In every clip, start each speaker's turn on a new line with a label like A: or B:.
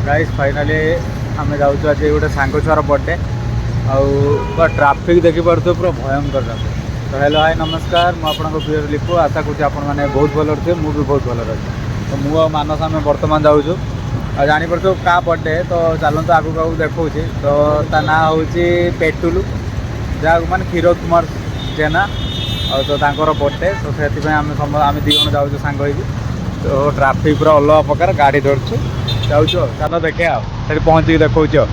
A: Guys finally आम जाऊँ आज गोटे सांग छुआर बर्थडे आउ ट्राफिक देखिपे पूरा भयंकर ट्राफिक। तो हेलो हाय नमस्कार मुझे प्रिय लिपु आशा करुँच आपने बहुत भल थे मुझे बहुत भल अच्छे। तो मुझे मानस आम बर्तमान जाऊँ जापर क्या बर्थडे तो चलते आगू आगू देखा तो ता ना हूँ पेटुलू जहाँ माने क्षीर कुमार जेना और तो बर्थडे तो से आम दी जन जाऊँ सांग तो ट्राफिक पूरा अलग प्रकार गाड़ी धरचु जाऊँ चल देखे आठ पहुँचिक देखा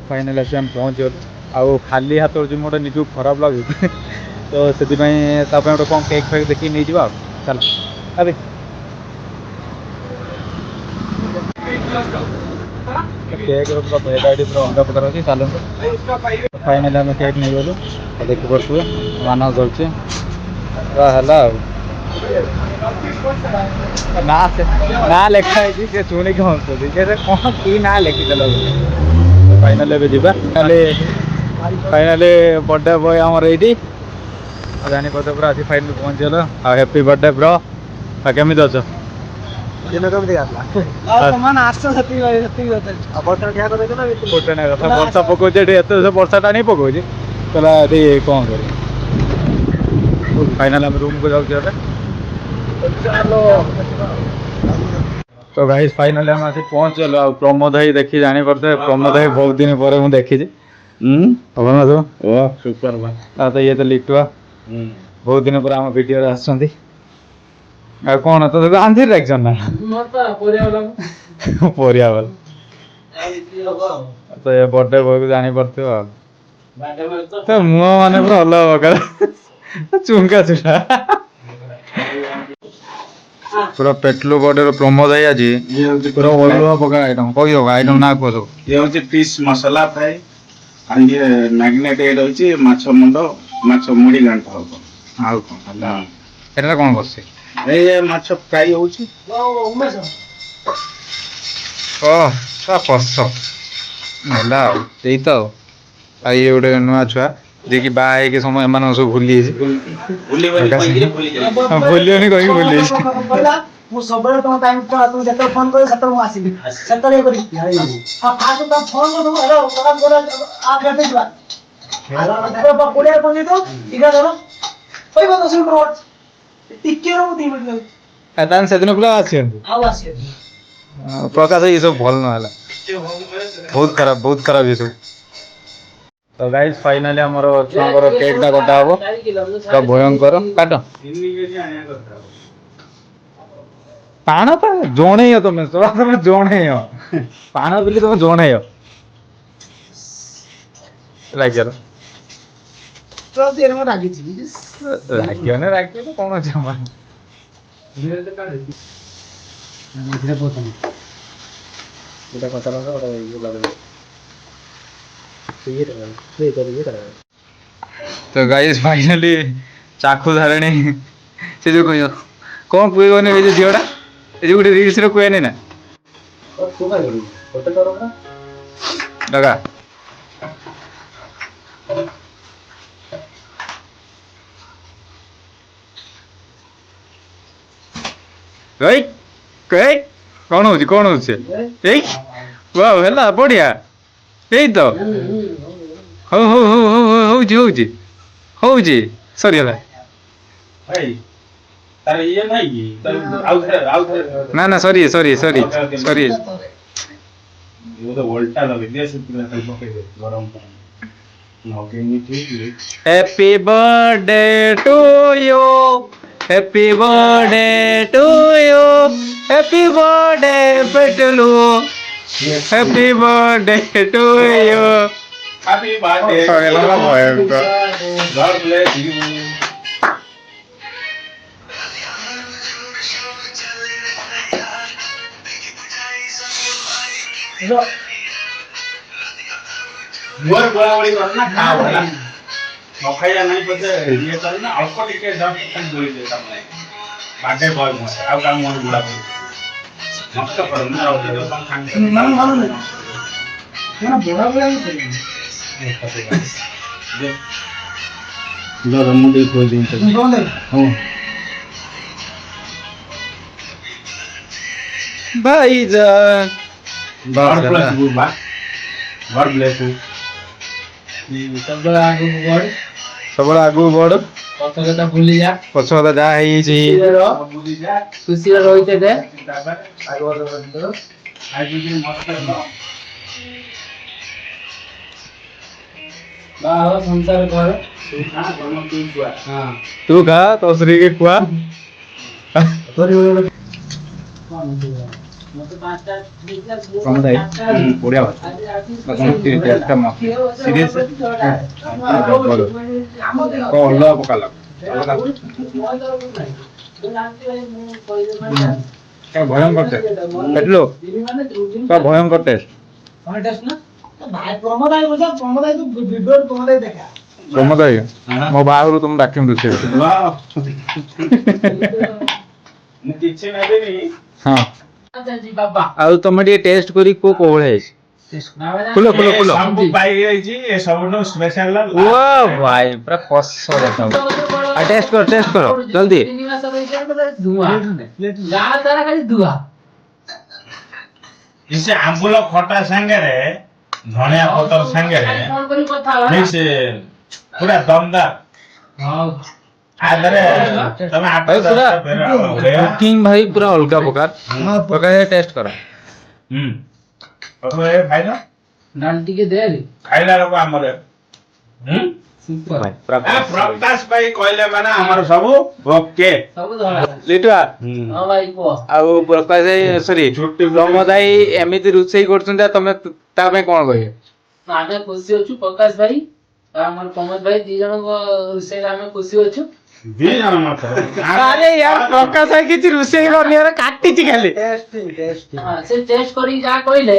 A: फाइनाली आम पहुँचल आउ खाली हाथ जो मोटे निजू खराब लगे तो से गोटे कौन केक फेक देखिए नहीं जावा चल अरे केक भेराइटी पूरा अलग प्रकार अच्छी चलते फाइनाली आम केक नहीं गलु देखिपे मान चलचे ना लिखाई शुणी हंसुदी कौन कि ना लिखिदेल फाइनाली जावा फाइनाली बर्थडे बॉय आमर ये जानी पड़े पूरा आज फाइनाली पहुँचल आ हैप्पी बर्थडे ब्रो केमी अच्छ वर्षा पकाचे वर्षा नहीं पकाऊे कहला कौन कर फाइनाल आम रूम को जाऊँ तो गाइस फाइनाली आम आसी पहुँचल आ प्रमोद भाई देखी जानी पड़ते प्रमोद भाई बहुत दिन पर मुझे देखी सुपर तो ये तो लिखुआ बहुत दिन पर आम वीडियो आसुँच कौन तो आंधी रिएक्शन ना परिया वाला तो ये बर्थडे बॉय को जानी पड़ते तो मुह माने पूरा अलग प्रकार चुंका चुरा पूरा पेट्रोल बॉडी प्रमोद है आज पूरा अलग प्रकार आइटम कही होगा आइटम ना कह
B: ये होची फिश मसाला फ्राई और ये मैग्नेट ये होची माछ मुंड माछ मुड़ी गांठ होबो
A: आउ कौन एटा कौन करছে
B: ये माछ फ्राई होची
A: ओ सा कस होला एई तो आ ये गोटे नुआ छुआ जे कि बा के समय एमान सब भूली
B: भूली भूली भूली जाई
A: भूलियोनी कहीं भूली
C: मु सबरे तुम टाइम तो तुम जत फोन करे सत मु आसीबी सतरे करी हां फास्ट तुम फोन कर दो हेलो काम कर आ करते जा हेलो देखो बा कोड़े पनी तो इगा धरो ओइ बा 10 मिनिट टिके रो 2 मिनिट
A: एतान सेदिन पुला आछन
C: आउ आसी
A: प्रकाश ये सब भल न हला बहुत खराब ये सब। तो गाइस फाइनली हमर छंगर केक टा कटा हबो तो भयंकर काट पाण तो जोणे तुम तुम जोणे पाण बोली तुम जोणे लागियो
C: तो देर में रागी थी
A: लागियो ने रागियो तो कोन छ हम
C: धीरे से काट धीरे पोतन এটা কথা বলা ওটা ইয়ে লাগবে ये कर
A: तो गाइस फाइनली चाकू धारणी से जो कहियो कौन कुए गने ए झियोडा ए जो गुटे रील्स रे कुए नै ना
C: और तू काय करू फोटो करो ना
A: लगा गई गई कौन हो ए वाह हेला बढ़िया ए तो हो सरी हला
B: भाई तार ये नहीं की तार आउ
A: ना ना सॉरी
B: वो तो वोल्टा लगे दे से पके दे गरम पानी ओके नहीं ठीक
A: happy birthday to you happy birthday to you happy birthday Petlu happy birthday to you
B: happy birthday God bless you मोर गोला गोली करना खा वाला ନଖାଇବା ନାହିଁ ବୋଧେ ଇଏ କରି ନା ଅଳ୍ପ ଟିକେ ଜଷ୍ଟ ଧୋଇ ଦେ ତାମାନେ ବାଡେ ବୟ ମୁଁ ଆଉ କାମ ମୋର ଗୁଡା ପଡୁଛି ନଷ୍ଟ କରନି ଆଉ ଟିକେ କଣ ଖାଙ୍ଗେ
C: ନା ଭଲ ନାହିଁ ନା ବଡ ବଡ
B: ମୁଁ ଟିକେ ଖୋଇ ଦେଇଛି
C: କଣ ଦେ
B: ହଁ
A: ଭାଇଜାନ
B: God bless you, ba. God bless you.
C: ସବୁବେଳେ ଆଗକୁ ବଢ
A: ସବୁବେଳେ ଆଗକୁ ବଢ
C: ପଛ କଥା ଭୁଲି ଯା
A: ପଛ କଥା ଯାହା ହେଇଯାଇଛି
C: ଖୁସିରେ ରହିତେ ଦେ ବାହା ସଂସାର କର
A: ତୁ ଖା ତୋ ସ୍ତ୍ରୀ କି ଖୁଆ ବଢିଆ ଅଲଗା ପକାଲା ଭୟଙ୍କର ଟେଷ୍ଟ ଦେଖିଲୁ ଭୟଙ୍କର ଟେଷ୍ଟ ପ୍ରମୋଦ ଭାଇ ମୋ ବାହାଘରୁ ତମେ ଡାକିବି ରୋଷେଇ
B: ମୁଁ କିଛି ନେବିନି
A: ହଁ ଆଉ ତମେ ଟିକେ ଟେଷ୍ଟ କରି କୋଉ ଭଳିଆ ହେଇଛି ଖୁଲ
B: ସବୁ ପାଇଯାଇଛି ଏ ସବୁଠୁ ସ୍ପେଶାଲ
A: ଓ ଭାଇ ପୁରା କଷ ଦେଖାଉ ଆଉ ଟେଷ୍ଟ କର ଜଲ୍ଦି
B: ସେ ଆମ୍ବୁଲ ଖଟା ସାଙ୍ଗରେ ଧଣିଆ ପତ୍ର ସାଙ୍ଗରେ ମିକ୍ସ ପୁରା ଦମଦାର ଆଦରେ ତମେ
A: ଭାଇ ପୁରା କୁକିଂ ଭାଇ ପୁରା ଅଲଗା ପ୍ରକାର ଟେଷ୍ଟ କର
B: ଖାଇଲ
C: ଡାଲ ଟିକେ ଦେ
B: ଖାଇଲା ଲୋକ ଆମର ପ୍ରକାଶ ଭାଇ କହିଲେ ମାନେ ଆମର ସବୁ ଓକେ
C: ସବୁ ଧଳା
A: ଲିଟୁଆ
C: ହଁ ଭାଇ କୁହ
A: ଆଉ ପ୍ରକାଶ ଭାଇ ସରି ପ୍ରମୋଦ ଭାଇ ଏମିତି ରୋଷେଇ କରୁଛନ୍ତି ଆଉ ତମେ ତା ପାଇଁ କଣ କହିବେ
C: ଆମେ ଖୁସି ଅଛୁ ପ୍ରକାଶ ଭାଇ ଆଉ ଆମର ପ୍ରମୋଦ ଭାଇ ଦି ଜଣଙ୍କ ରୋଷେଇରେ ଆମେ ଖୁସି ଅଛୁ
B: ଦି ଜଣ ମାତ୍ର
A: ଆରେ ୟାର ପ୍ରକାଶ ଭାଇ କିଛି ରୋଷେଇ କରିନି କାଟିଛି ଖାଲି
C: ସେ ଟେଷ୍ଟ କରିକି ଯାହା କହିଲେ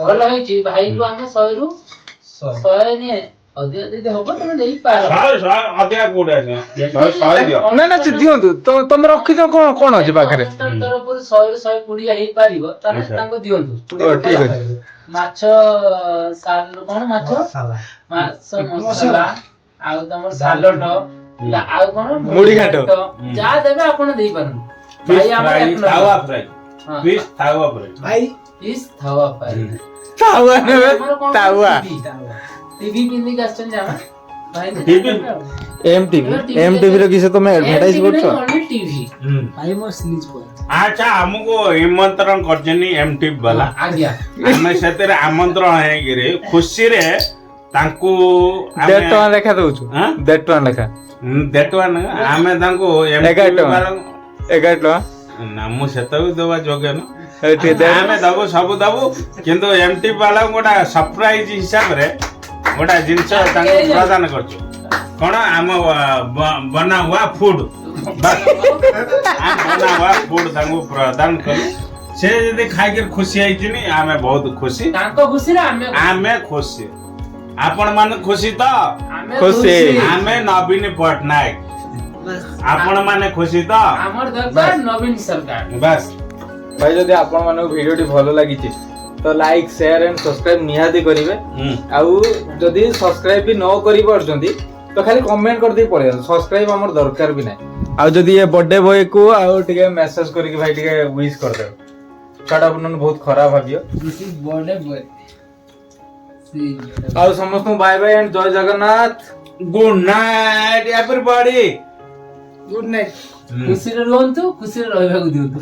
C: ଭଲ ହେଇଛି ଭାଇକୁ ଆମେ 100ରୁ 100 ନିଏ ଅଧିକ ଯଦି ହବ ତମେ ଦେଇପାର
B: ଅଧିକା କୋଉଠି ଅଛି ଶହେ ଦିଅ
A: ନା ସେ ଦିଅନ୍ତୁ ତମେ ରଖିଛ କଣ ଅଛି ପାଖରେ
C: ତରଫରୁ 100ରୁ 120 ହେଇପାରିବ ତାହେଲେ ତାଙ୍କୁ ଦିଅନ୍ତୁ
A: ଠିକ ଅଛି
C: ମାଛ କଣ ମାଛ ମସଲା ଆଉ ତମର ସାଲଡ ଆଉ କଣ
A: ମୁଢି ଘାଣ୍ଟ
C: ଯାହା ଦେବେ ଆପଣ ଦେଇପାରନ୍ତି
B: ଫିସ୍ ଫ୍ରାଇ ତାୱା ଫ୍ରାଇ ଫିସ୍ ତାୱା ଫ୍ରାଇ
C: ଭାଇ ପିସ୍ ତାୱା ଫ୍ରାଇ
A: ତାୱା
C: ଟିଭି ପିନ୍ଧିକି ଆସିଛନ୍ତି ଆମେ ଭାଇ
A: ଏମଟିଭି ର କିଛି ତମେ ଆଡଭର୍ଟାଇଜ କରୁଛ
C: ଭାଇ ମୋର ସ୍ନିଚ୍ ବୟ
B: ଆଚ୍ଛା ଆମକୁ ନିମନ୍ତ୍ରଣ କରିଛନ୍ତି ଏମଟିଭି ବାଲା
C: ଆଜ୍ଞା
B: ଆମେ ସେଥିରେ ଆମନ୍ତ୍ରଣ ହେଇକିରି ଖୁସିରେ ତାଙ୍କୁ
A: 1.5 ଟଙ୍କା ଲେଖା ଦଉଛୁ 1.5 ଟଙ୍କା ଲେଖା
B: 1.5 ଟଙ୍କା ଆମେ ତାଙ୍କୁ
A: 11 ଟଙ୍କା
B: ନା ମୁଁ ସେତ ବି ଦେବା ଯୋଗ୍ୟ ନା ଆମେ ଦବୁ ସବୁ ଦବୁ କିନ୍ତୁ ଏମଟିଭି ବାଲାଙ୍କୁ ଗୋଟେ ସରପ୍ରାଇଜ ହିସାବରେ ଗୋଟେ ଜିନିଷ ତାଙ୍କୁ ପ୍ରଦାନ କରୁଛୁ କଣ ଆମ ବନା ହୁଆ ଫୁଡ ବନା ହୁଆ ଫୁଡ ତାଙ୍କୁ ପ୍ରଦାନ କଲୁ ସେ ଯଦି ଖାଇକି ଖୁସି ହେଇଛିନି ଆମେ ବହୁତ ଖୁସି
C: ତାଙ୍କ ଖୁସିରେ
B: ଆମେ ଖୁସି ଆପଣ ମାନେ ଖୁସି ତ
A: ଖୁସି
B: ଆମେ ନବୀନ ପଟ୍ଟନାୟକ ଆପଣ ମାନେ ଖୁସି ତ
C: ଆମର ଦରକାର ନବୀନ ସରକାର
B: ବାସ୍
A: ଭାଇ ଯଦି ଆପଣ ମାନଙ୍କୁ ଭିଡିଓଟି ଭଲ ଲାଗିଛି ତ ଲାଇକ୍ ସେୟାର ଏଣ୍ଡ ସବସ୍କ୍ରାଇବ ନିହାତି କରିବେ ଆଉ ଯଦି ସବସ୍କ୍ରାଇବ ବି ନ କରି ପାରୁଛନ୍ତି ତ ଖାଲି କମେଣ୍ଟ କରିଦେଇ ପଳେଇ ସବସ୍କ୍ରାଇବ ଆମର ଦରକାର ବି ନାହିଁ ଆଉ ଯଦି ଏ ବର୍ଥଡେ ବୟ କୁ ଆଉ ଟିକେ ମେସେଜ କରିକି ଭାଇ ଟିକେ ୱିଶ କରିଦେବେ ଛୁଆଟା ଆପଣ ବହୁତ ଖରାପ ଭାବିବ
C: ବର୍ଥଡେ ବୟ
A: ଆଉ ସମସ୍ତଙ୍କୁ ବାଏ ବାଏ ଏଣ୍ଡ ଜୟ Jagannath
B: good night everybody
C: good night ଖୁସିରେ ରୁହନ୍ତୁ ଖୁସିରେ ରହିବାକୁ ଦିଅନ୍ତୁ